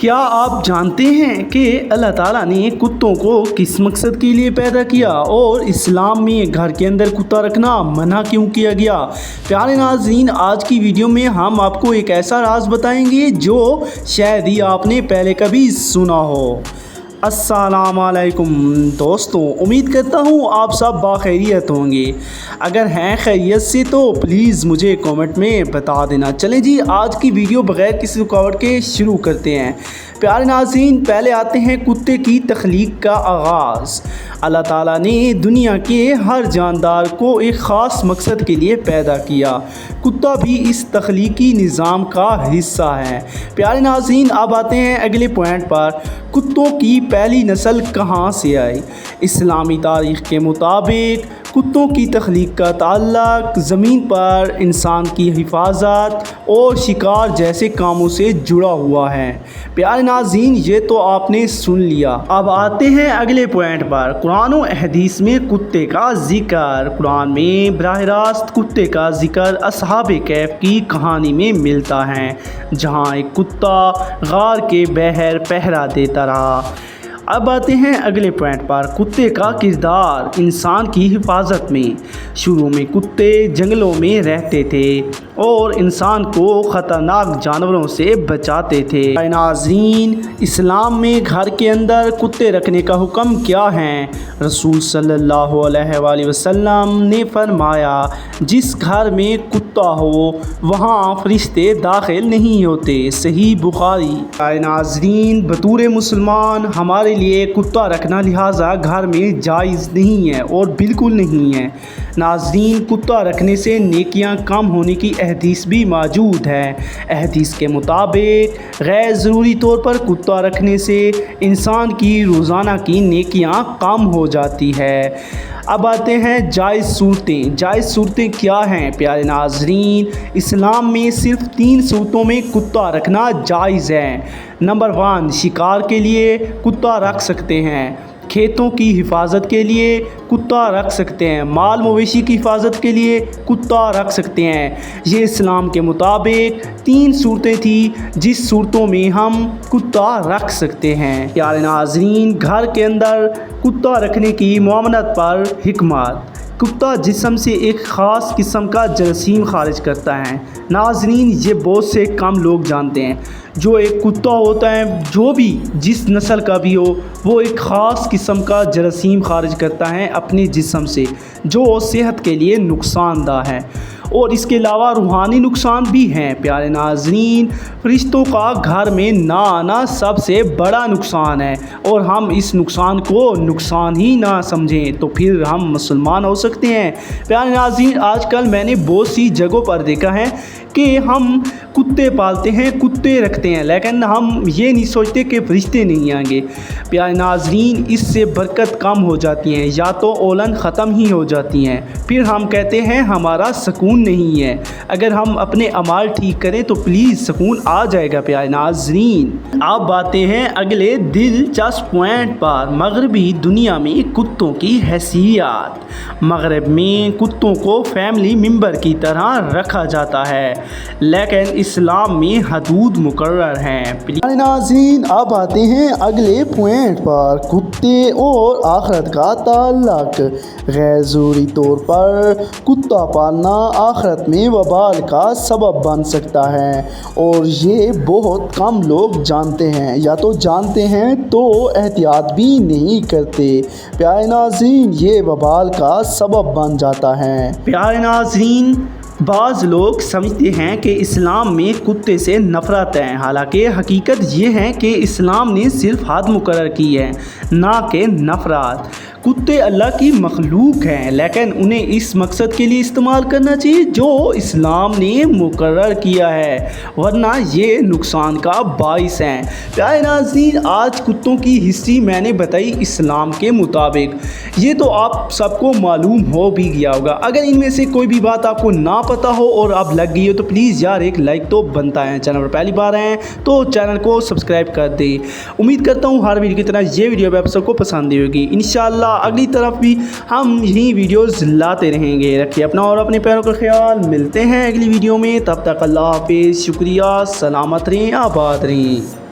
کیا آپ جانتے ہیں کہ اللہ تعالیٰ نے کتوں کو کس مقصد کے لیے پیدا کیا اور اسلام میں گھر کے اندر کتا رکھنا منع کیوں کیا گیا؟ پیارے ناظرین، آج کی ویڈیو میں ہم آپ کو ایک ایسا راز بتائیں گے جو شاید ہی آپ نے پہلے کبھی سنا ہو۔ السلام علیکم دوستوں، امید کرتا ہوں آپ سب باخیریت ہوں گے۔ اگر ہیں خیریت سے تو پلیز مجھے کامنٹ میں بتا دینا۔ چلیں جی، آج کی ویڈیو بغیر کسی رکاوٹ کے شروع کرتے ہیں۔ پیارے ناظرین، پہلے آتے ہیں کتے کی تخلیق کا آغاز۔ اللہ تعالیٰ نے دنیا کے ہر جاندار کو ایک خاص مقصد کے لیے پیدا کیا۔ کتا بھی اس تخلیقی نظام کا حصہ ہے۔ پیارے ناظرین، اب آتے ہیں اگلے پوائنٹ پر۔ کتوں کی پہلی نسل کہاں سے آئی؟ اسلامی تاریخ کے مطابق کتوں کی تخلیق کا تعلق زمین پر انسان کی حفاظت اور شکار جیسے کاموں سے جڑا ہوا ہے۔ پیارے ناظرین، یہ تو آپ نے سن لیا۔ اب آتے ہیں اگلے پوائنٹ پر۔ قرآن و حدیث میں کتے کا ذکر۔ قرآن میں براہ راست کتے کا ذکر اصحاب کہف کی کہانی میں ملتا ہے، جہاں ایک کتا غار کے باہر پہرا دیتا رہا۔ اب آتے ہیں اگلے پوائنٹ پر۔ کتے کا کردار انسان کی حفاظت میں۔ شروع میں کتے جنگلوں میں رہتے تھے اور انسان کو خطرناک جانوروں سے بچاتے تھے۔ ناظرین، اسلام میں گھر کے اندر کتے رکھنے کا حکم کیا ہے؟ رسول صلی اللہ علیہ وآلہ وسلم نے فرمایا، جس گھر میں کتا ہو وہاں فرشتے داخل نہیں ہوتے۔ صحیح بخاری۔ ناظرین، بطور مسلمان ہمارے لیے کتا رکھنا لہٰذا گھر میں جائز نہیں ہے اور بالکل نہیں ہے۔ ناظرین، کتا رکھنے سے نیکیاں کم ہونے کی احادیث بھی موجود ہے۔ احادیث کے مطابق غیر ضروری طور پر کتا رکھنے سے انسان کی روزانہ کی نیکیاں کم ہو جاتی ہے۔ اب آتے ہیں جائز صورتیں۔ جائز صورتیں کیا ہیں؟ پیارے ناظرین، اسلام میں صرف 3 صورتوں میں کتا رکھنا جائز ہے۔ نمبر 1، شکار کے لیے کتا رکھ سکتے ہیں، کھیتوں کی حفاظت کے لیے کتا رکھ سکتے ہیں، مال مویشی کی حفاظت کے لیے کتا رکھ سکتے ہیں۔ یہ اسلام کے مطابق 3 صورتیں تھیں جس صورتوں میں ہم کتا رکھ سکتے ہیں۔ پیارے ناظرین، گھر کے اندر کتا رکھنے کی ممانعت پر حکمت۔ کتا جسم سے ایک خاص قسم کا جراثیم خارج کرتا ہے۔ ناظرین، یہ بہت سے کم لوگ جانتے ہیں۔ جو ایک کتا ہوتا ہے، جو بھی جس نسل کا بھی ہو، وہ ایک خاص قسم کا جراثیم خارج کرتا ہے اپنے جسم سے، جو صحت کے لیے نقصان دہ ہے، اور اس کے علاوہ روحانی نقصان بھی ہیں۔ پیارے ناظرین، فرشتوں کا گھر میں نہ آنا سب سے بڑا نقصان ہے، اور ہم اس نقصان کو نقصان ہی نہ سمجھیں تو پھر ہم مسلمان ہو سکتے ہیں۔ پیارے ناظرین، آج کل میں نے بہت سی جگہوں پر دیکھا ہے کہ ہم کتے پالتے ہیں، کتے رکھتے ہیں، لیکن ہم یہ نہیں سوچتے کہ فرشتے نہیں آئیں گے۔ پیارے ناظرین، اس سے برکت کم ہو جاتی ہیں، یا تو اولن ختم ہی ہو جاتی ہیں، پھر ہم کہتے ہیں ہمارا سکون نہیں ہے۔ اگر ہم اپنے اعمال ٹھیک کریں تو پلیز سکون آ جائے گا۔ پیارے ناظرین، اب باتیں ہیں اگلے دلچسپ پوائنٹ پر۔ مغربی دنیا میں کتوں کی حیثیت۔ مغرب میں کتوں کو فیملی ممبر کی طرح رکھا جاتا ہے، لیکن اسلام میں حدود مقرر ہیں۔ ناظرین، اب آتے ہیں اگلے پوائنٹ پر۔ کتے اور آخرت کا تعلق۔ غیر ضروری طور پر کتا پالنا آخرت میں وبال کا سبب بن سکتا ہے، اور یہ بہت کم لوگ جانتے ہیں، یا تو جانتے ہیں تو احتیاط بھی نہیں کرتے۔ پیارے ناظرین، یہ وبال کا سبب بن جاتا ہے۔ پیارے ناظرین، بعض لوگ سمجھتے ہیں کہ اسلام میں کتے سے نفرت ہے، حالانکہ حقیقت یہ ہے کہ اسلام نے صرف حد مقرر کی ہے، نہ کہ نفرت۔ کتے اللہ کی مخلوق ہیں، لیکن انہیں اس مقصد کے لیے استعمال کرنا چاہیے جو اسلام نے مقرر کیا ہے، ورنہ یہ نقصان کا باعث ہیں۔ پیارے ناظرین، آج کتوں کی ہسٹری میں نے بتائی اسلام کے مطابق، یہ تو آپ سب کو معلوم ہو بھی گیا ہوگا۔ اگر ان میں سے کوئی بھی بات آپ کو نہ پتہ ہو اور اب لگ گئی ہو تو پلیز یار ایک لائک تو بنتا ہے۔ چینل پر پہلی بار ہیں تو چینل کو سبسکرائب کر دیں۔ امید کرتا ہوں ہر ویڈیو کی طرح یہ ویڈیو بھی آپ سب کو پسند ہوگی۔ انشاءاللہ اگلی طرف بھی ہم یہی ویڈیوز لاتے رہیں گے۔ رکھیے اپنا اور اپنے پیاروں کا خیال۔ ملتے ہیں اگلی ویڈیو میں، تب تک اللہ حافظ، شکریہ، سلامت رہیں، آباد رہیں۔